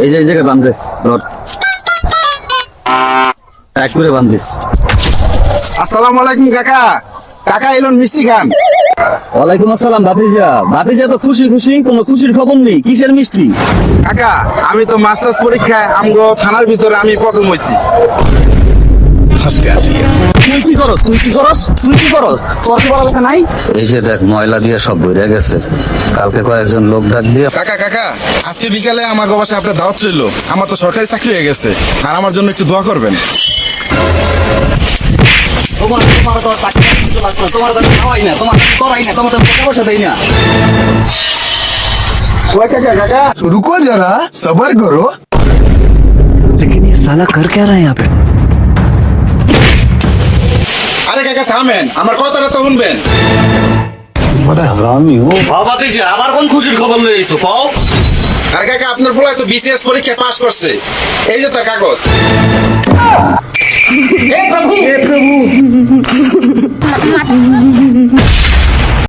এই যে এই জায়গায় বান্ধে ধর এক করে বান্ধিস। আসসালামু আলাইকুম কাকা। কাকা এলেন মিষ্টি খান। ওয়ালাইকুম আসসালাম ভাতিজা। ভাতিজা তো খুশি খুশি, কোনো খুশির খবর নেই, কিসের মিষ্টি? কাকা আমি তো মাস্টার্স পরীক্ষায় আমগো থানার ভিতরে আমি প্রথম হইছি। তুই কি করস? তুই কি করস? তুই কি করস? তোর কি বলা কথা নাই? এই যে দেখ ময়লা দিয়ে সব ভরে গেছে। কালকে কয়েকজন লোক ডাক দিয়ে কাকা কাকা আজকে বিকালে আমার বাসায় আপনার দাওয়াত রইল। আমার তো সরকারি চাকরি হয়ে গেছে, আর আমার জন্য একটু দোয়া করবেন। তোমার তোমার তো চাকরি কিছু লাগবে না, তোমার কাছে খাওয়াই না, তোমার কাছে করাই না, তোমার টাকা পয়সা দেই না। ওই কাকা কাকা रुको जरा सबर करो। लेकिन ये साला कर क्या रहा है यहाँ पे? আরে কাকা থামেন, আমার কথাটা তো শুনবেন। बड़ा हरामी हो। ভাতিজা আবার কোন খুশির খবর লই আইছো কও? আর কাকা আপনার পোলা তো বিসিএস পরীক্ষা পাস করছে, এই যে তার কাগজ।